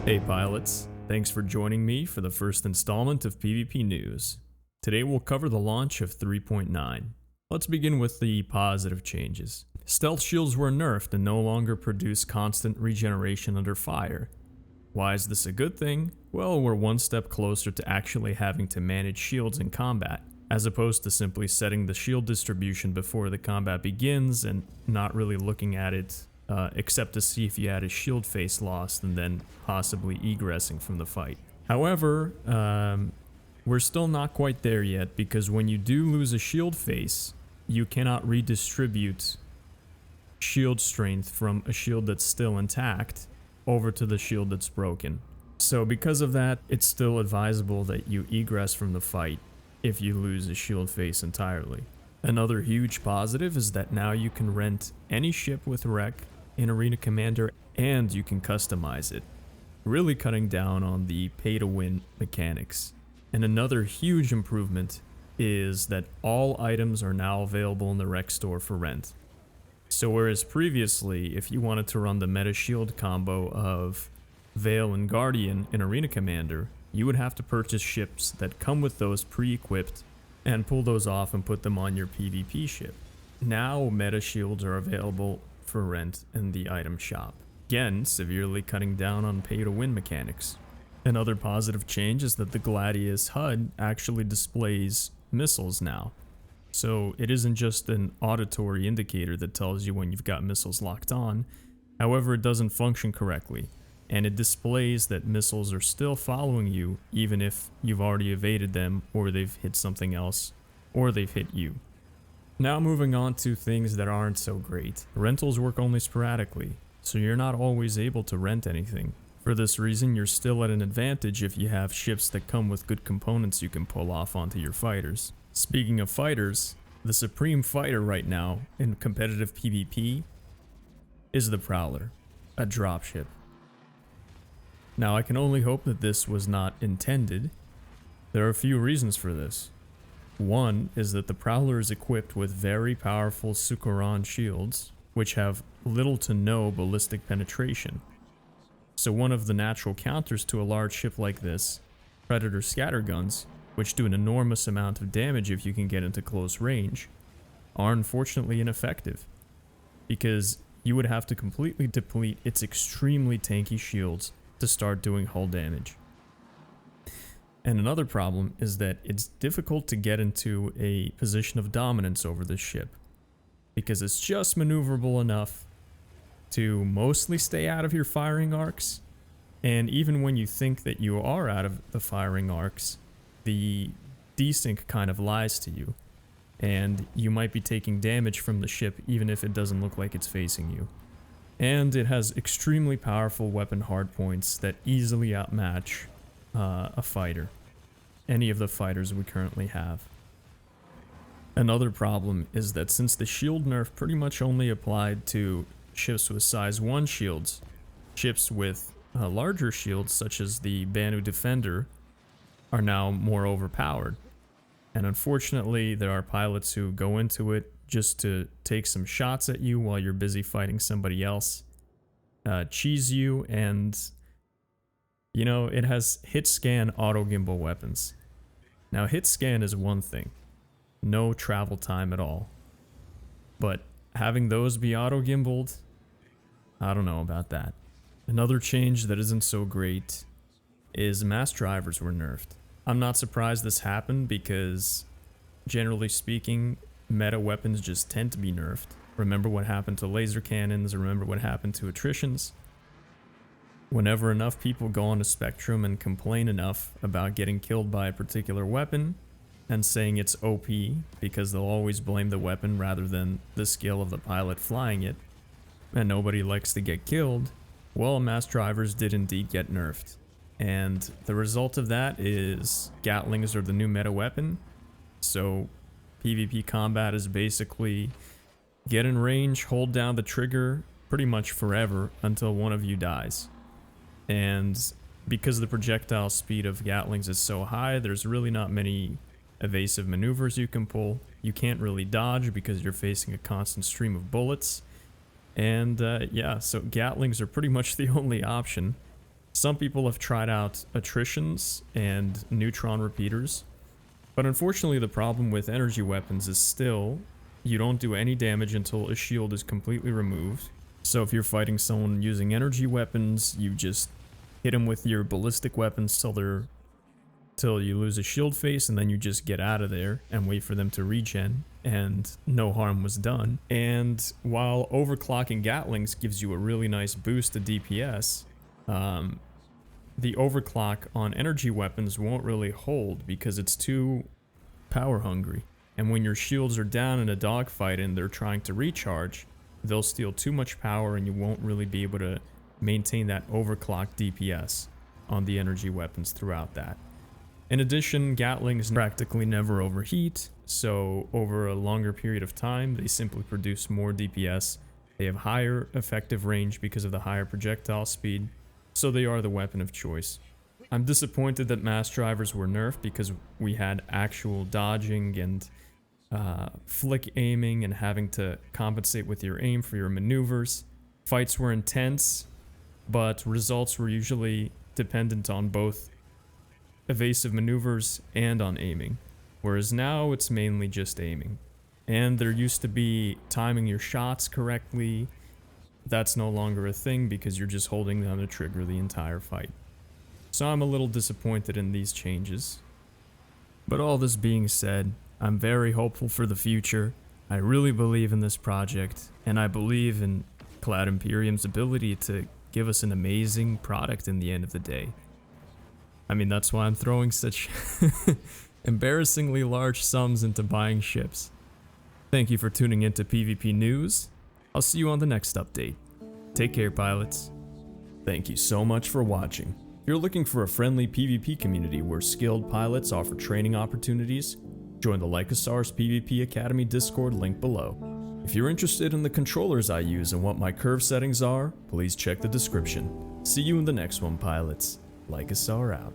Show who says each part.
Speaker 1: Hey pilots, thanks for joining me for the first installment of PvP News. Today we'll cover the launch of 3.9. Let's begin with the positive changes. Stealth shields were nerfed and no longer produce constant regeneration under fire. Why is this a good thing? Well, we're one step closer to actually having to manage shields in combat, as opposed to simply setting the shield distribution before the combat begins and not really looking at it except to see if you had a shield face lost and then possibly egressing from the fight. However, we're still not quite there yet, because when you do lose a shield face, you cannot redistribute shield strength from a shield that's still intact over to the shield that's broken. So because of that, it's still advisable that you egress from the fight if you lose a shield face entirely. Another huge positive is that now you can rent any ship with wreck in Arena Commander, and you can customize it, really cutting down on the pay-to-win mechanics. And another huge improvement is that all items are now available in the wreck store for rent. So whereas previously, if you wanted to run the meta shield combo of Veil and Guardian in Arena Commander, you would have to purchase ships that come with those pre-equipped and pull those off and put them on your PvP ship. Now meta shields are available for rent in the item shop, again severely cutting down on pay-to-win mechanics. Another positive change is that the Gladius HUD actually displays missiles now. So it isn't just an auditory indicator that tells you when you've got missiles locked on. However, it doesn't function correctly, and it displays that missiles are still following you even if you've already evaded them, or they've hit something else, or they've hit you. Now moving on to things that aren't so great. Rentals work only sporadically, so you're not always able to rent anything. For this reason, you're still at an advantage if you have ships that come with good components you can pull off onto your fighters. Speaking of fighters, the supreme fighter right now in competitive PvP is the Prowler, a dropship. Now I can only hope that this was not intended. There are a few reasons for this. One is that the Prowler is equipped with very powerful 𝓒𝓞𝓝 shields, which have little to no ballistic penetration. So one of the natural counters to a large ship like this, Predator scatterguns, which do an enormous amount of damage if you can get into close range, are unfortunately ineffective, because you would have to completely deplete its extremely tanky shields to start doing hull damage. And another problem is that it's difficult to get into a position of dominance over this ship, because it's just maneuverable enough to mostly stay out of your firing arcs, and even when you think that you are out of the firing arcs, the desync kind of lies to you, and you might be taking damage from the ship even if it doesn't look like it's facing you. And it has extremely powerful weapon hardpoints that easily outmatch a fighter, any of the fighters we currently have. Another problem is that since the shield nerf pretty much only applied to ships with size 1 shields, ships with larger shields such as the Banu Defender are now more overpowered. And unfortunately, there are pilots who go into it just to take some shots at you while you're busy fighting somebody else, cheese you, and you know, it has hit scan auto gimbal weapons. Now hit scan is one thing, no travel time at all, but having those be auto gimbaled, I don't know about that. Another change that isn't so great is mass drivers were nerfed. I'm not surprised this happened, because generally speaking, meta weapons just tend to be nerfed. Remember what happened to laser cannons, remember what happened to attritions. Whenever enough people go on a spectrum and complain enough about getting killed by a particular weapon and saying it's OP, because they'll always blame the weapon rather than the skill of the pilot flying it, and nobody likes to get killed, well, mass drivers did indeed get nerfed. And the result of that is Gatlings are the new meta weapon. So PvP combat is basically get in range, hold down the trigger pretty much forever until one of you dies. And because the projectile speed of Gatlings is so high, there's really not many evasive maneuvers you can pull. You can't really dodge because you're facing a constant stream of bullets. And yeah, so Gatlings are pretty much the only option. Some people have tried out attritions and neutron repeaters, but unfortunately the problem with energy weapons is still you don't do any damage until a shield is completely removed. So if you're fighting someone using energy weapons, you just hit them with your ballistic weapons till you lose a shield face, and then you just get out of there and wait for them to regen, and no harm was done. And while overclocking Gatlings gives you a really nice boost to DPS, the overclock on energy weapons won't really hold because it's too power hungry. And when your shields are down in a dogfight and they're trying to recharge, they'll steal too much power and you won't really be able to maintain that overclock DPS on the energy weapons throughout that. In addition, Gatlings practically never overheat, so over a longer period of time, they simply produce more DPS. They have higher effective range because of the higher projectile speed, so they are the weapon of choice. I'm disappointed that mass drivers were nerfed because we had actual dodging and flick aiming and having to compensate with your aim for your maneuvers. Fights were intense, but results were usually dependent on both evasive maneuvers and on aiming, whereas now it's mainly just aiming. And there used to be timing your shots correctly. That's no longer a thing because you're just holding down the trigger the entire fight. So I'm a little disappointed in these changes. But all this being said, I'm very hopeful for the future. I really believe in this project, and I believe in Cloud Imperium's ability to give us an amazing product in the end of the day. I mean, that's why I'm throwing such embarrassingly large sums into buying ships. Thank you for tuning into PvP News. I'll see you on the next update. Take care, pilots. Thank you so much for watching. If you're looking for a friendly PvP community where skilled pilots offer training opportunities, join the Lykosar's PvP Academy Discord link below. If you're interested in the controllers I use and what my curve settings are, please check the description. See you in the next one, pilots. Lykosar out.